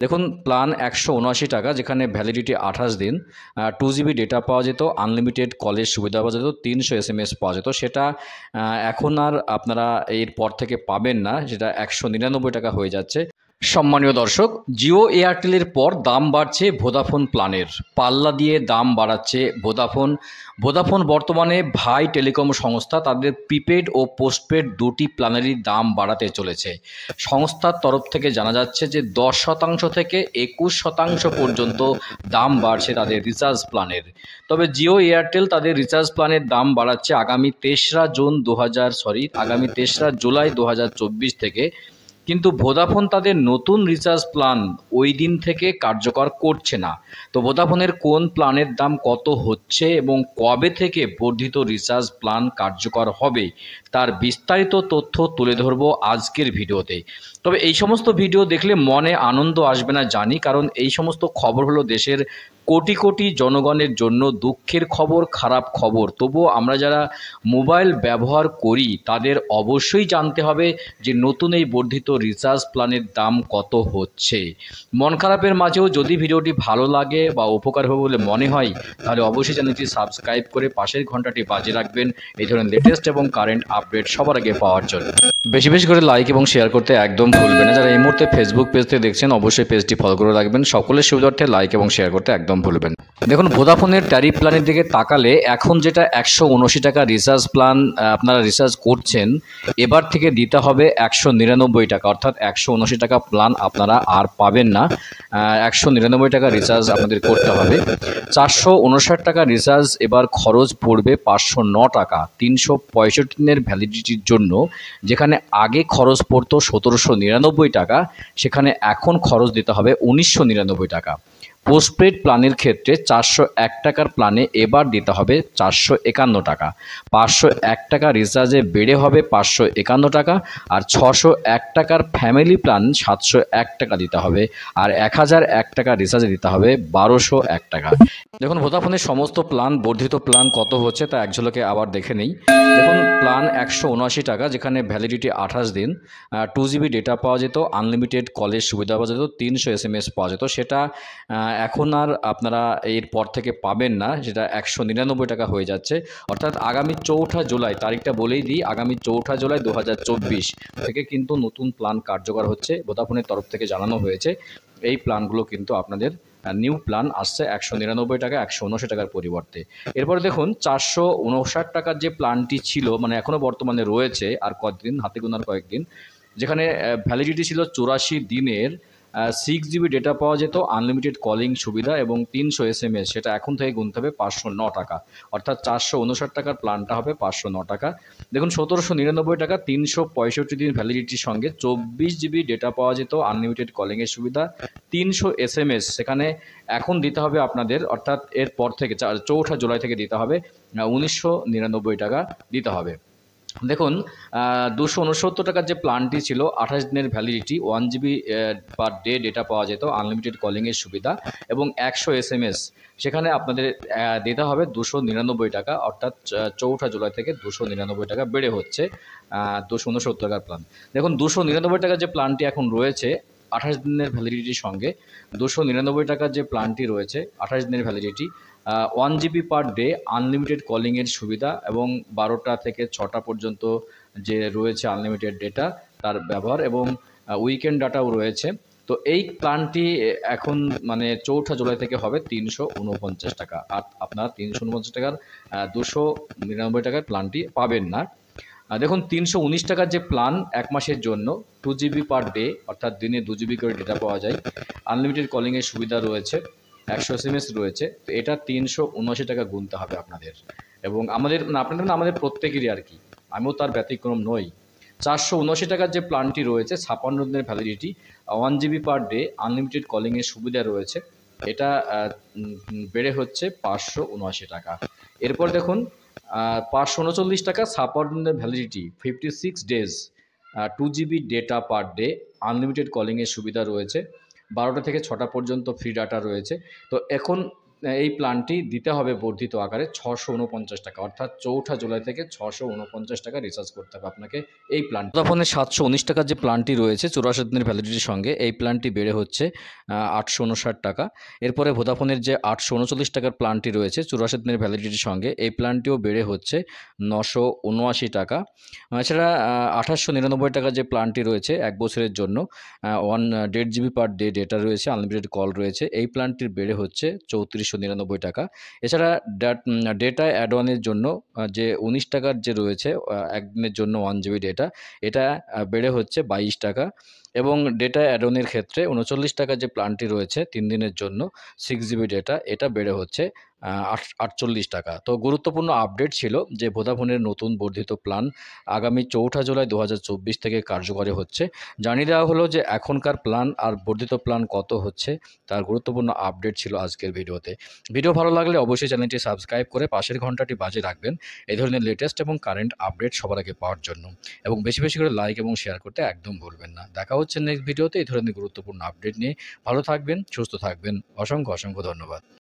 দেখুন, প্ল্যান ১৭৯ টাকা, যেখানে ভ্যালিডিটি ২৮ দিন, 2 জিবি ডেটা পাওয়া যেত, আনলিমিটেড কলের সুবিধা পাওয়া যেত, ৩০০ এসএমএস পাওয়া যেত। সেটা এখন আর আপনারা এরপর থেকে পাবেন না, সেটা ১৯৯ টাকা হয়ে যাচ্ছে। সম্মানীয় দর্শক, জিও এয়ারটেলের পর দাম বাড়ছে ভোদাফোন প্ল্যানের। পাল্লা দিয়ে দাম বাড়াচ্ছে ভোদাফোন। ভোদাফোন বর্তমানে ভাই টেলিকম সংস্থা তাদের প্রিপেড ও পোস্টপেড দুটি প্ল্যানেরই দাম বাড়াতে চলেছে। সংস্থার তরফ থেকে জানা যাচ্ছে যে ১০% থেকে ২১% পর্যন্ত দাম বাড়ছে তাদের রিচার্জ প্ল্যানের। তবে জিও এয়ারটেল তাদের রিচার্জ প্ল্যানের দাম বাড়াচ্ছে আগামী ৩রা জুলাই ২০২৪ থেকে। কিন্তু ভোদাফোন তাদের নতুন রিচার্জ প্ল্যান ওই দিন থেকে কার্যকর করছে না। তো ভোদাফোনের কোন প্ল্যানের দাম কত হচ্ছে এবং কবে থেকে বর্ধিত রিচার্জ প্ল্যান কার্যকর হবে, তার বিস্তারিত তথ্য তুলে ধরব আজকের ভিডিওতে। তবে এই সমস্ত ভিডিও দেখলে মনে আনন্দ আসবে না জানি, কারণ এই সমস্ত খবর হলো দেশের কোটি কোটি জনগণের জন্য দুঃখের খবর, খারাপ খবর। তবুও আমরা যারা মোবাইল ব্যবহার করি তাদের অবশ্যই জানতে হবে যে নতুন এই বর্ধিত রিচার্জ প্ল্যানের দাম কত হচ্ছে। মন খারাপের মাঝেও যদি ভিডিওটি ভালো লাগে বা উপকার হবে বলে মনে হয়, তাহলে অবশ্যই চ্যানেলটি সাবস্ক্রাইব করে পাশের ঘন্টাটি বাজে রাখবেন এই ধরনের লেটেস্ট এবং কারেন্ট আপডেট সবার আগে পাওয়ার জন্য। বেশি বেশি করে লাইক এবং শেয়ার করতে একদম ভুলবেন না। যারা এই মুহূর্তে ফেসবুক পেজ থেকে দেখছেন, অবশ্যই পেজটি ফলো করে রাখবেন। সকলের সুবিধার্থে লাইক এবং শেয়ার করতে একদম ভুলবেন। দেখুন, ভোদাফোনের ট্যারিফ প্ল্যানের দিকে তাকালে এখন যেটা ১৭৯ টাকা রিচার্জ প্ল্যান আপনারা রিচার্জ করছেন, এবার থেকে দিতে হবে ১৯৯ টাকা, অর্থাৎ ১৭৯ টাকা প্ল্যান আপনারা আর পাবেন না। ১৯৯ টাকা রিচার্জ আপনাদের করতে হবে। ৪৫৯ টাকা রিচার্জ এবার খরচ পড়বে ৫০৯ টাকা ৩৬৫ দিনের ভ্যালিডিটির জন্য। যেখানে আগে খরচ পড়তো ১৭৯৯ টাকা, সেখানে এখন খরচ দিতে হবে ১৯৯৯ টাকা। পোস্টপেড প্ল্যানের ক্ষেত্রে ৪০১ টাকার প্ল্যানে এবার দিতে হবে ৪৫১ টাকা। ৫০১ টাকা রিচার্জে বেড়ে হবে ৫৫১ টাকা। আর ৬০১ টাকার ফ্যামিলি প্ল্যান ৭০১ টাকা দিতে হবে। আর ১০০১ টাকা রিচার্জে দিতে হবে ১২০১ টাকা। দেখুন, ভোদাফোনের সমস্ত প্ল্যান, বর্ধিত প্ল্যান কত হচ্ছে তা এক ঝলকে আবার দেখে নেই। দেখুন, প্ল্যান ১৭৯ টাকা, যেখানে ভ্যালিডিটি ২৮ দিন, 2 জিবি ডেটা পাওয়া যেত, আনলিমিটেড কলের সুবিধা পাওয়া যেত, ৩০০ এসএমএস পাওয়া যেত। সেটা এখন আর আপনারা এরপর থেকে পাবেন না, সেটা ১৯৯ টাকা হয়ে যাচ্ছে। অর্থাৎ আগামী ৪ঠা জুলাই, তারিখটা বলেই দিই, আগামী ৪ঠা জুলাই ২০২৪ থেকে কিন্তু নতুন প্ল্যান কার্যকর হচ্ছে। ভোদাফোনের তরফ থেকে জানানো হয়েছে এই প্ল্যানগুলো কিন্তু আপনাদের নিউ প্ল্যান আসছে ১৯৯ টাকা ১৭৯ টাকার পরিবর্তে। এরপরে দেখুন, ৪৫৯ টাকার যে প্ল্যানটি ছিল, মানে এখনও বর্তমানে রয়েছে, আর কতদিন, হাতে গোনার কয়েকদিন, যেখানে ভ্যালিডিটি ছিল ৮৪ দিনের, 6 জিবি ডেটা পাওয়া যেত, আনলিমিটেড কলিং সুবিধা এবং ৩০০ এসএমএস, সেটা এখন থেকে গুনতে হবে ৫০৯ টাকা। অর্থাৎ ৪৫৯ টাকার প্ল্যানটা হবে ৫০৯ টাকা। দেখুন, ১৭৯৯ টাকা ৩৬৫ দিন ভ্যালিডিটির সঙ্গে ২৪ জিবি ডেটা পাওয়া যেত, আনলিমিটেড কলিংয়ের সুবিধা, ৩০০ এসএমএস, সেখানে এখন দিতে হবে আপনাদের, অর্থাৎ এরপর থেকে ৪ঠা জুলাই থেকে দিতে হবে ১৯৯৯ টাকা দিতে হবে। দেখুন, ২৬৯ টাকার যে প্ল্যানটি ছিল, ২৮ দিনের validity, 1 GB per day data পাওয়া যেত, আনলিমিটেড কলিংয়ের সুবিধা এবং ১০০ এসএমএস, সেখানে আপনাদের দিতে হবে ২৯৯ টাকা। অর্থাৎ ৪ঠা জুলাই থেকে ২৯৯ টাকা বেড়ে হচ্ছে ২৬৯ টাকার প্ল্যান। দেখুন, ২৯৯ টাকার যে প্ল্যানটি এখন রয়েছে ২৮ দিনের ভ্যালিডিটির সঙ্গে, ২৯৯ টাকার যে প্ল্যানটি রয়েছে ২৮ দিনের validity, 1 GB per day unlimited কলিংয়ের সুবিধা এবং ১২টা থেকে ৬টা পর্যন্ত যে রয়েছে আনলিমিটেড ডেটা তার ব্যবহার, এবং উইকেন্ড ডাটাও রয়েছে। তো এই প্ল্যানটি এখন মানে ৪ঠা জুলাই থেকে হবে ৩৪৯ টাকা। আর আপনারা ৩৪৯ টাকার ২৯৯ টাকার প্ল্যানটি পাবেন না। দেখুন, ৩১৯ টাকার যে প্ল্যান, ১ মাসের জন্য, 2 জিবি পার ডে, অর্থাৎ দিনে 2 জিবি করে ডেটা পাওয়া যায়, আনলিমিটেড কলিংয়ের সুবিধা রয়েছে, ১০০ এসএমএস রয়েছে। তো এটা ৩৭৯ টাকা গুনতে হবে আপনাদের, এবং আমাদের না, আপনাদের না, আমাদের প্রত্যেকেরই আর কি, আমিও তার ব্যতিক্রম নই। ৪৭৯ টাকার যে প্ল্যানটি রয়েছে, ৫৬ দিনের validity, 1 GB per day, unlimited কলিংয়ের সুবিধা রয়েছে, এটা বেড়ে হচ্ছে ৫৭৯ টাকা। এরপর দেখুন, ৫৩৯ টাকা, ৫৬ দিনের validity, 56 days, 2 GB data per day, unlimited কলিংয়ের সুবিধা রয়েছে, ১২টা থেকে ৬টা পর্যন্ত ফ্রি ডাটা রয়েছে। তো এখন এই প্ল্যানটি দিতে হবে বর্ধিত আকারে 649 টাকা, অর্থাৎ 4ঠা জুলাই থেকে 649 টাকা রিচার্জ করতে হবে আপনাকে এই প্ল্যান। ভোদাফোনের 719 টাকার যে প্ল্যানটি রয়েছে 84 দিনের ভ্যালিডিটির সঙ্গে, এই প্ল্যানটি বেড়ে হচ্ছে 859 টাকা। এরপরে ভোদাফোনের যে 839 টাকার প্ল্যানটি রয়েছে 84 দিনের ভ্যালিডিটির সঙ্গে, এই প্ল্যানটিও বেড়ে হচ্ছে 979 টাকা। এছাড়া 2899 টাকার যে প্ল্যানটি রয়েছে 1 বছরের জন্য, 1.5 GB পার ডে ডেটা রয়েছে, আনলিমিটেড কল রয়েছে, এই প্ল্যানটির বেড়ে হচ্ছে 3499 টাকা। এছাড়া ডেটা অ্যাড অনের জন্য যে 19 টাকার যে রয়েছে একদিনের জন্য 1 GB ডেটা, এটা বেড়ে হচ্ছে 22 টাকা। এবং ডেটা অ্যাড অনের ক্ষেত্রে 39 টাকার যে প্ল্যানটি রয়েছে 3 দিনের জন্য 6 GB ডেটা, এটা বেড়ে হচ্ছে 48 টাকা। তো গুরুত্বপূর্ণ আপডেট ছিল যে ভোদাফোনের নতুন বর্ধিত প্ল্যান আগামী 4ঠা জুলাই 2024 থেকে কার্যকরী হচ্ছে। জানিয়ে দেওয়া হলো যে এখনকার প্ল্যান আর বর্ধিত প্ল্যান কত হচ্ছে, তার গুরুত্বপূর্ণ আপডেট ছিল আজকের ভিডিওতে। ভিডিও ভালো লাগলে অবশ্যই চ্যানেলটি সাবস্ক্রাইব করে পাশের ঘন্টাটি বাজে রাখবেন এই ধরনের লেটেস্ট এবং কারেন্ট আপডেট সবার আগে পাওয়ার জন্য, এবং বেশি বেশি করে লাইক এবং শেয়ার করতে একদম ভুলবেন না। দেখা হচ্ছে নেক্সট ভিডিওতে এই ধরনের গুরুত্বপূর্ণ আপডেট নিয়ে। ভালো থাকবেন, সুস্থ থাকবেন। অসংখ্য অসংখ্য ধন্যবাদ।